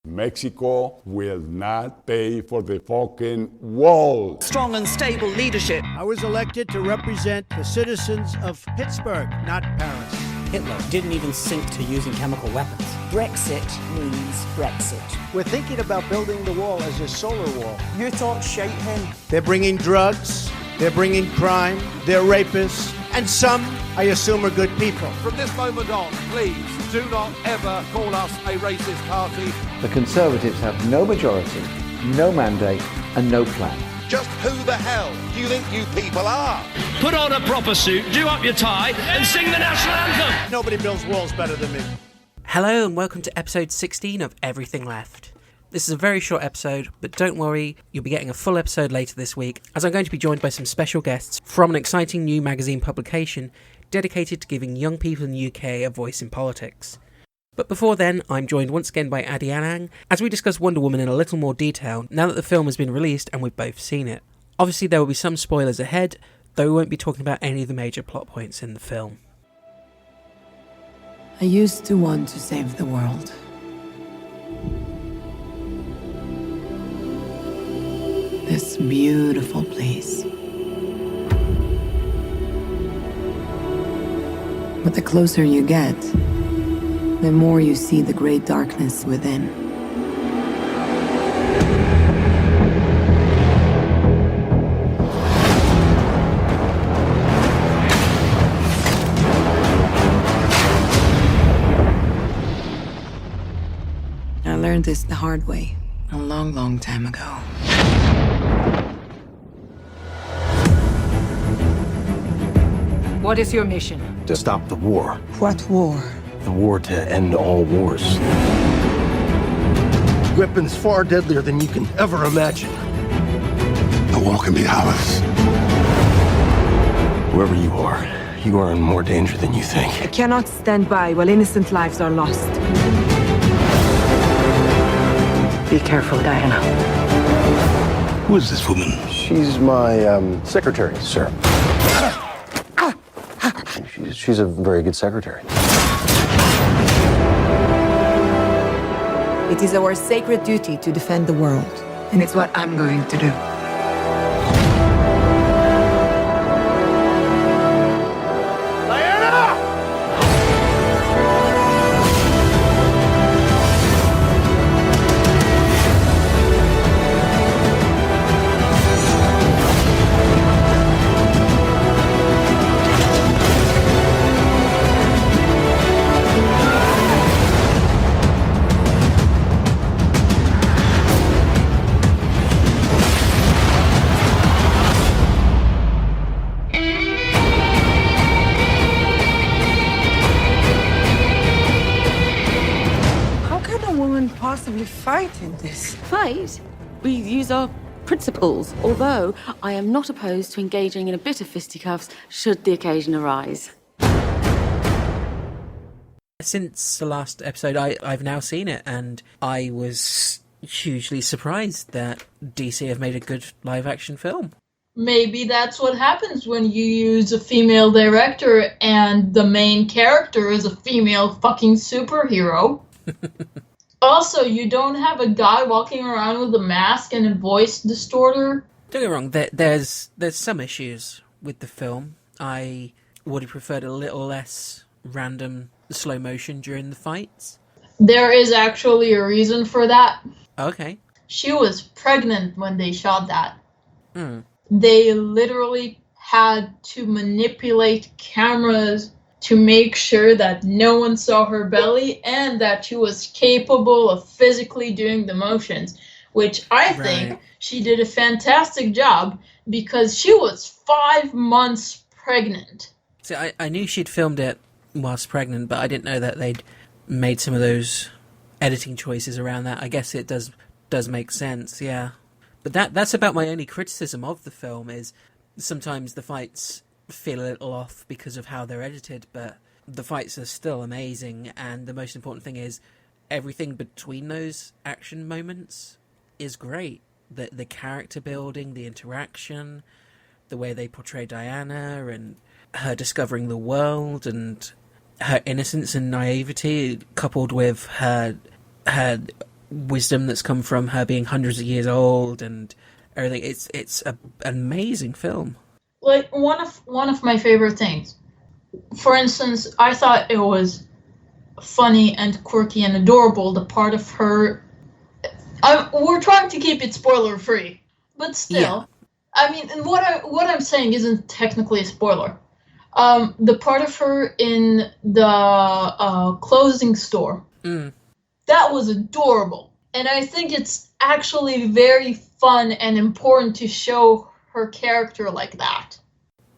Mexico will not pay for the fucking wall. Strong and stable leadership. I was elected to represent the citizens of Pittsburgh, not Paris. Hitler didn't even sink to using chemical weapons. Brexit means Brexit. We're thinking about building the wall as a solar wall. You talk shite, hen. They're bringing drugs, they're bringing crime, they're rapists, and some, I assume, are good people. From this moment on, please, do not ever call us a racist party. The Conservatives have no majority, no mandate, and no plan. Just who the hell do you think you people are? Put on a proper suit, do up your tie, and sing the national anthem. Nobody builds walls better than me. Hello and welcome to episode 16 of Everything Left. This is a very short episode, but don't worry, you'll be getting a full episode later this week, as I'm going to be joined by some special guests from an exciting new magazine publication dedicated to giving young people in the UK a voice in politics. But before then, I'm joined once again by Adi Anhang as we discuss Wonder Woman in a little more detail now that the film has been released and we've both seen it. Obviously there will be some spoilers ahead, though we won't be talking about any of the major plot points in the film. I used to want to save the world. This beautiful place. But the closer you get, the more you see the great darkness within. I learned this the hard way, a long, long time ago. What is your mission? To stop the war. What war? The war to end all wars. Weapons far deadlier than you can ever imagine. The war can be ours. Whoever you are in more danger than you think. I cannot stand by while innocent lives are lost. Be careful, Diana. Who is this woman? She's my secretary, sir. She's a very good secretary. It is our sacred duty to defend the world, and it's what I'm going to do. Fight in this? Fight? We use our principles, although I am not opposed to engaging in a bit of fisticuffs should the occasion arise. Since the last episode, I've now seen it, and I was hugely surprised that DC have made a good live-action film. Maybe that's what happens when you use a female director and the main character is a female fucking superhero. Also, you don't have a guy walking around with a mask and a voice distorter. Don't get me wrong, there's some issues with the film. I would have preferred a little less random slow motion during the fights. There is actually a reason for that. Okay. She was pregnant when they shot that. They literally had to manipulate cameras to make sure that no one saw her belly and that she was capable of physically doing the motions, which I think she did a fantastic job because she was 5 months pregnant. See, I knew she'd filmed it whilst pregnant, but I didn't know that they'd made some of those editing choices around that. I guess it does make sense, yeah. But that's about my only criticism of the film, is sometimes the fights feel a little off because of how they're edited, but the fights are still amazing, and the most important thing is everything between those action moments is great. The character building, the interaction, the way they portray Diana and her discovering the world and her innocence and naivety, coupled with her wisdom that's come from her being hundreds of years old and everything. It's an amazing film. Like, one of my favorite things. For instance, I thought it was funny and quirky and adorable, the part of her... we're trying to keep it spoiler-free, but still. Yeah. I mean, and what I'm saying isn't technically a spoiler. The part of her in the clothing store, that was adorable. And I think it's actually very fun and important to show her character like that.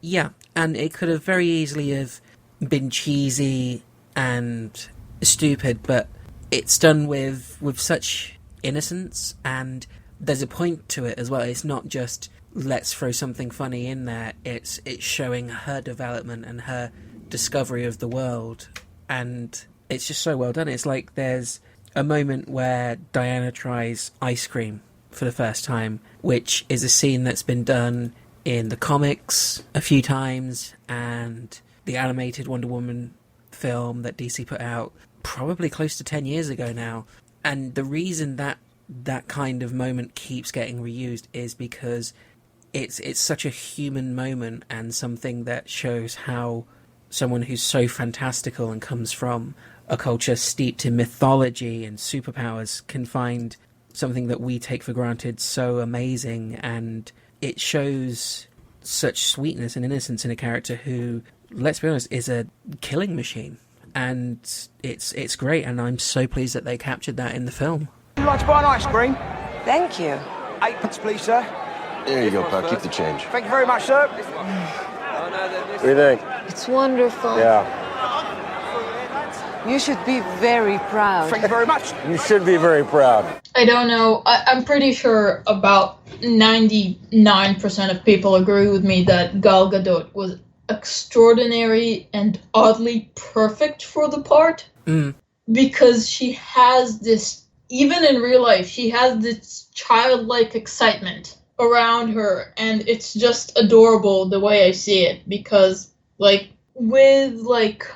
Yeah, and it could have very easily have been cheesy and stupid, but it's done with such innocence, and there's a point to it as well. It's not just let's throw something funny in there. It's showing her development and her discovery of the world, and it's just so well done. It's like there's a moment where Diana tries ice cream for the first time, which is a scene that's been done in the comics a few times, and the animated Wonder Woman film that DC put out probably close to 10 years ago now. And the reason that kind of moment keeps getting reused is because it's such a human moment, and something that shows how someone who's so fantastical and comes from a culture steeped in mythology and superpowers can find something that we take for granted so amazing. And it shows such sweetness and innocence in a character who, let's be honest, is a killing machine. And it's great, and I'm so pleased that they captured that in the film. Would you like to buy an ice cream? Thank you. 8 please, sir. There you go, pal. Keep the change. Thank you very much, sir. What do you think? It's wonderful. Yeah. You should be very proud. Thank you very much. You should be very proud. I don't know. I'm pretty sure about 99% of people agree with me that Gal Gadot was extraordinary and oddly perfect for the part. Because she has this, even in real life, she has this childlike excitement around her, and it's just adorable the way I see it, because like with like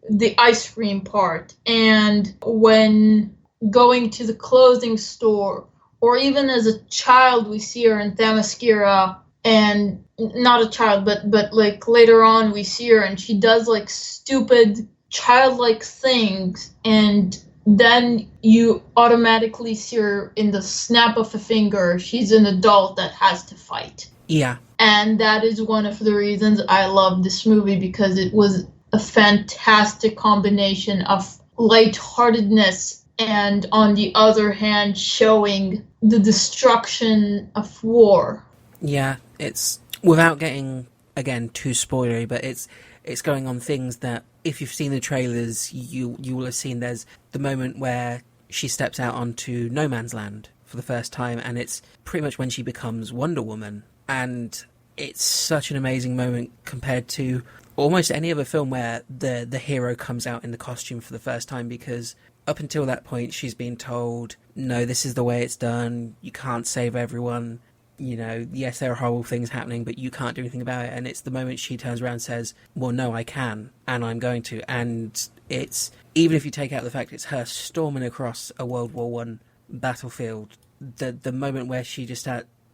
the ice cream part, and when going to the clothing store, or even as a child we see her in Themyscira, and not a child, but like later on we see her and she does like stupid childlike things, and then you automatically see her in the snap of a finger. She's an adult that has to fight. Yeah. And that is one of the reasons I love this movie, because it was a fantastic combination of lightheartedness and, on the other hand, showing the destruction of war. Yeah, it's, without getting, again, too spoilery, but it's going on things that, if you've seen the trailers, you will have seen. There's the moment where she steps out onto no man's land for the first time, and it's pretty much when she becomes Wonder Woman. And it's such an amazing moment compared to almost any other film where the hero comes out in the costume for the first time, because up until that point she's been told, no, this is the way it's done, you can't save everyone, you know, yes, there are horrible things happening, but you can't do anything about it. And it's the moment she turns around and says, well, no, I can, and I'm going to. And it's, even if you take out the fact it's her storming across a World War I battlefield, the moment where she just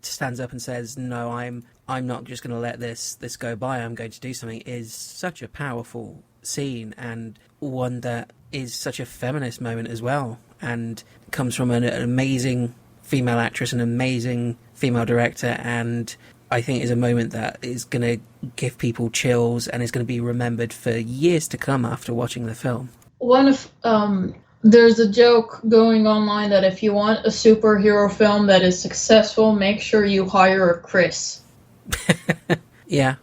stands up and says, no, I'm not just going to let this go by, I'm going to do something, is such a powerful scene, and one that is such a feminist moment as well, and comes from an amazing female actress, an amazing female director, and I think is a moment that is going to give people chills and is going to be remembered for years to come after watching the film. There's a joke going online that if you want a superhero film that is successful, make sure you hire a Chris. Yeah.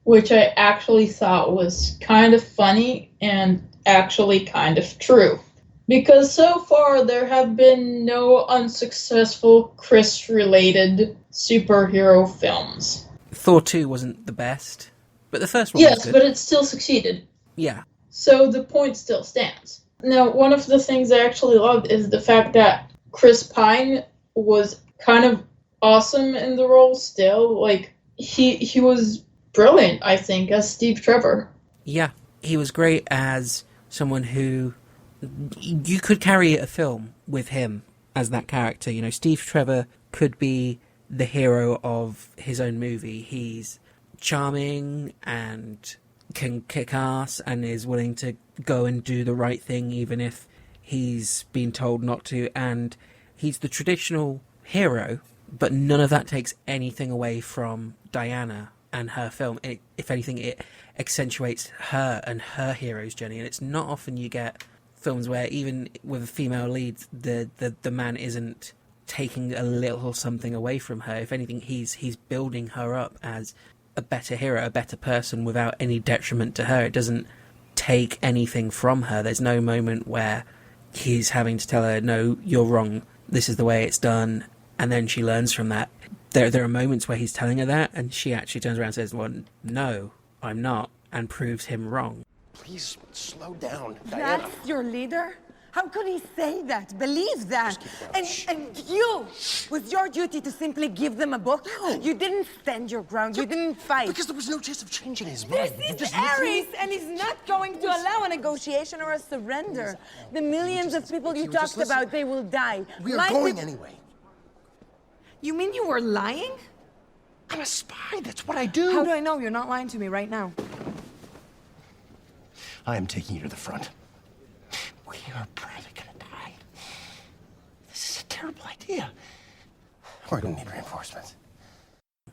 Which I actually thought was kind of funny and actually kind of true. Because so far there have been no unsuccessful Chris-related superhero films. Thor 2 wasn't the best, but the first one was good. Yes, but it still succeeded. Yeah. So the point still stands. Now, one of the things I actually loved is the fact that Chris Pine was kind of awesome in the role still. Like, he was brilliant, I think, as Steve Trevor. Yeah, he was great as someone who... You could carry a film with him as that character. You know, Steve Trevor could be the hero of his own movie. He's charming and can kick ass and is willing to go and do the right thing even if he's been told not to, and he's the traditional hero, but none of that takes anything away from Diana and her film. If anything, it accentuates her and her hero's journey, and it's not often you get films where even with a female lead, the man isn't taking a little something away from her. If anything, he's building her up as a better hero, a better person without any detriment to her. It doesn't take anything from her. There's no moment where he's having to tell her, no, you're wrong, this is the way it's done, and then she learns from that. There are moments where he's telling her that, and she actually turns around and says, well, no, I'm not, and proves him wrong. Please, slow down, Diana. That's your leader? How could he say that, believe that? And you, was your duty to simply give them a book? No. You didn't stand your ground, you didn't fight. Because there was no chance of changing his mind. This is Ares, and he's not going to allow a negotiation or a surrender. The millions of people you talked about, they will die. We are going anyway. You mean you were lying? I'm a spy, that's what I do. How do I know you're not lying to me right now? I am taking you to the front. We are probably gonna die. This is a terrible idea. We're gonna need reinforcements.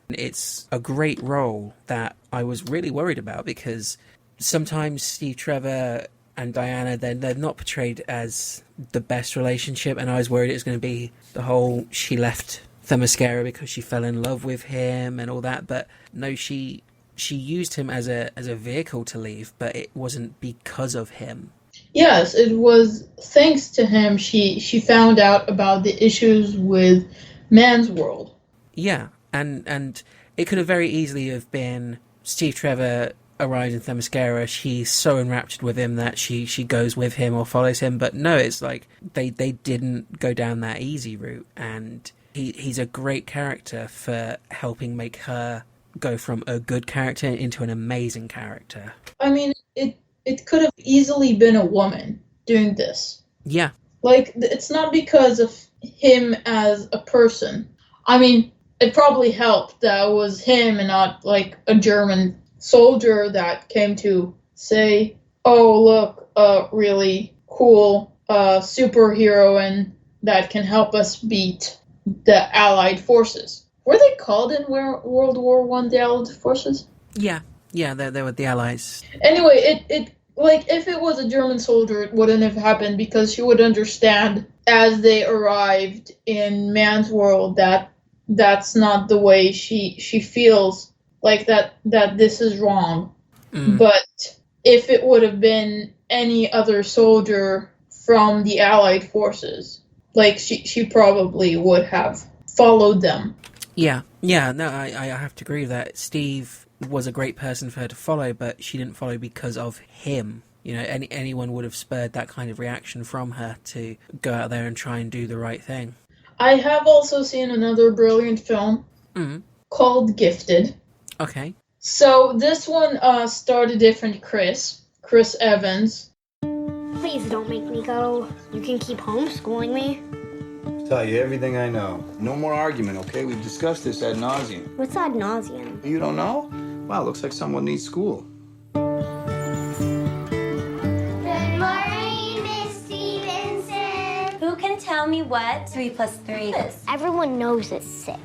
It's a great role that I was really worried about, because sometimes Steve Trevor and Diana, they're not portrayed as the best relationship, and I was worried it was going to be the whole she left Themyscira because she fell in love with him and all that, but no, she used him as a vehicle to leave, but it wasn't because of him. Yes, it was thanks to him she found out about the issues with man's world. Yeah, and it could have very easily have been Steve Trevor arrives in Themyscira, she's so enraptured with him that she goes with him or follows him, but no, it's like they didn't go down that easy route, and he's a great character for helping make her go from a good character into an amazing character. I mean, it could have easily been a woman doing this. Yeah. Like, it's not because of him as a person. I mean, it probably helped that it was him and not, like, a German soldier that came to say, oh, look, a really cool superhero that can help us beat the Allied forces. Were they called in World War I the Allied forces? Yeah, they were the Allies. Anyway, it like, if it was a German soldier, it wouldn't have happened, because she would understand as they arrived in man's world that that's not the way she feels, like that this is wrong. But if it would have been any other soldier from the Allied forces, like, she probably would have followed them. Yeah, no, I have to agree with that. Steve was a great person for her to follow, but she didn't follow because of him. You know, anyone would have spurred that kind of reaction from her to go out there and try and do the right thing. I have also seen another brilliant film called Gifted. Okay. So this one starred a different Chris Evans. Please don't make me go. You can keep homeschooling me. Tell you everything I know. No more argument, okay? We've discussed this ad nauseum. What's ad nauseum? You don't know? Wow, looks like someone needs school. Good morning, Miss Stevenson. Who can tell me what 3 plus 3 is? Everyone knows it's 6.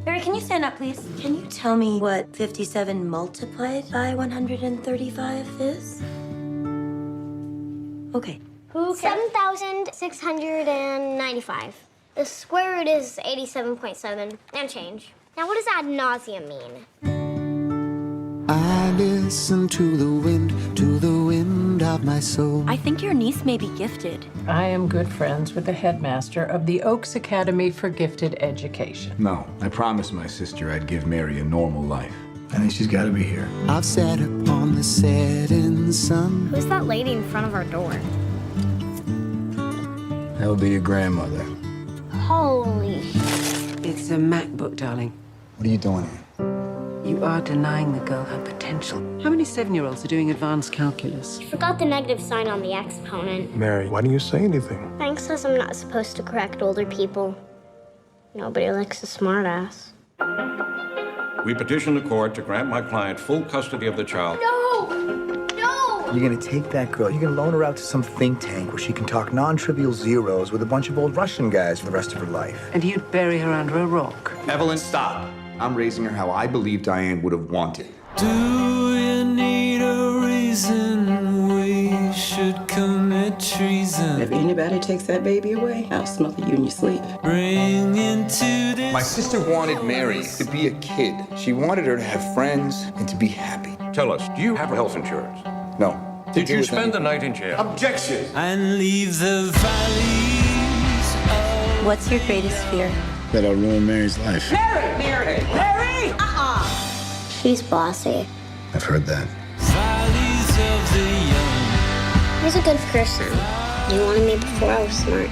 Barry, can you stand up, please? Can you tell me what 57 multiplied by 135 is? Okay. 7,695. The square root is 87.7 and change. Now, what does ad nauseum mean? I listen to the wind of my soul. I think your niece may be gifted. I am good friends with the headmaster of the Oaks Academy for Gifted Education. No, I promised my sister I'd give Mary a normal life. I think she's got to be here. I've sat upon the setting sun. Who's that lady in front of our door? That'll be your grandmother. Holy. It's a MacBook, darling. What are you doing here? You are denying the girl her potential. How many 7-year-olds are doing advanced calculus? Forgot the negative sign on the exponent. Mary, why don't you say anything? Frank says I'm not supposed to correct older people. Nobody likes a smartass. We petition the court to grant my client full custody of the child. No! No! You're gonna take that girl, you're gonna loan her out to some think tank where she can talk non-trivial zeros with a bunch of old Russian guys for the rest of her life. And you'd bury her under a rock. Evelyn, stop. I'm raising her how I believe Diane would have wanted. Do you need a reason we should commit treason? If anybody takes that baby away, I'll smother you in your sleep. Bring into this. My sister wanted Mary to be a kid. She wanted her to have friends and to be happy. Tell us, do you have health insurance? No. Did you spend the night in jail? Objection! And leave the valleys of... What's your greatest fear? That I'll ruin Mary's life. Mary! She's bossy. I've heard that. Valleys of the young. He's a good person. You wanted me before I was smart.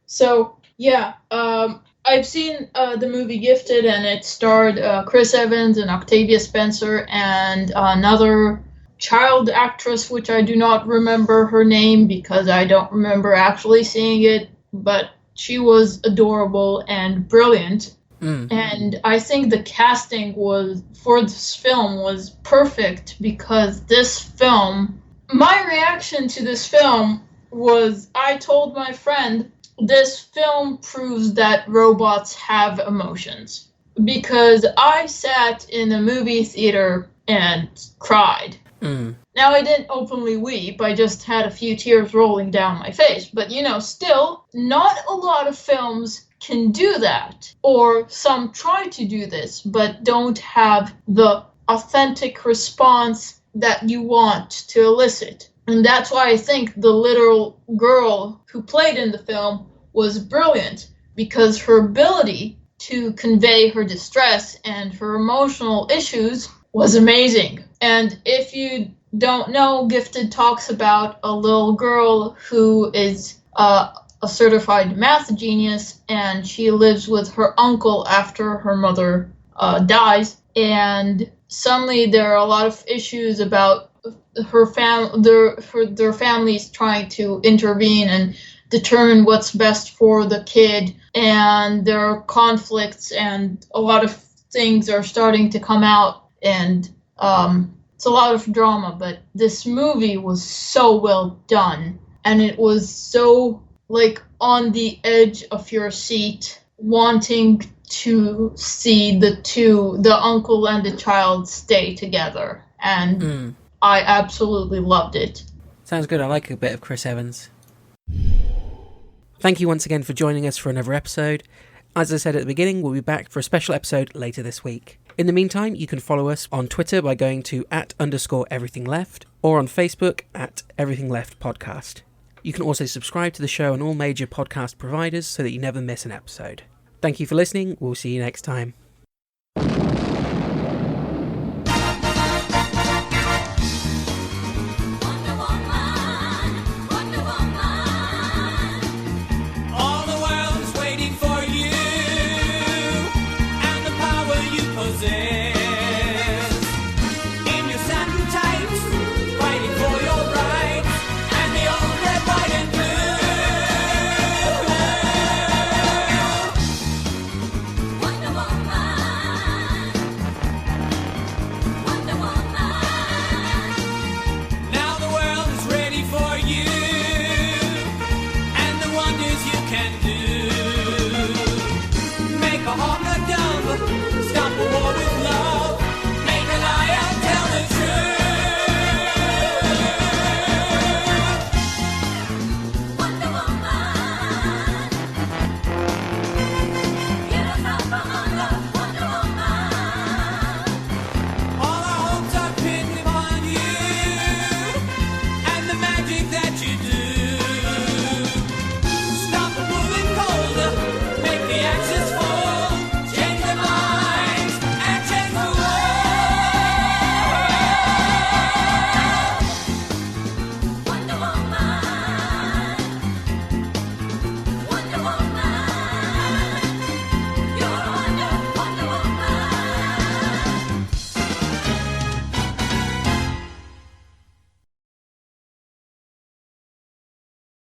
So, yeah, I've seen the movie Gifted, and it starred Chris Evans and Octavia Spencer and another child actress, which I do not remember her name because I don't remember actually seeing it, but she was adorable and brilliant. And I think the casting for this film was perfect because this film, my reaction to this film was, I told my friend, this film proves that robots have emotions. Because I sat in a movie theater and cried. Now, I didn't openly weep, I just had a few tears rolling down my face. But, still, not a lot of films can do that. Or some try to do this, but don't have the authentic response that you want to elicit. And that's why I think the little girl who played in the film was brilliant, because her ability to convey her distress and her emotional issues was amazing. And if you don't know, Gifted talks about a little girl who is a certified math genius, and she lives with her uncle after her mother dies. And suddenly there are a lot of issues about their families trying to intervene and determine what's best for the kid, and there are conflicts and a lot of things are starting to come out, and it's a lot of drama. But this movie was so well done, and it was so on the edge of your seat, wanting to see the uncle and the child stay together, and I absolutely loved it. Sounds good. I like a bit of Chris Evans. Thank you once again for joining us for another episode. As I said at the beginning, we'll be back for a special episode later this week. In the meantime, you can follow us on Twitter by going to @_everythingleft, or on Facebook @everythingleftpodcast. You can also subscribe to the show on all major podcast providers so that you never miss an episode. Thank you for listening. We'll see you next time.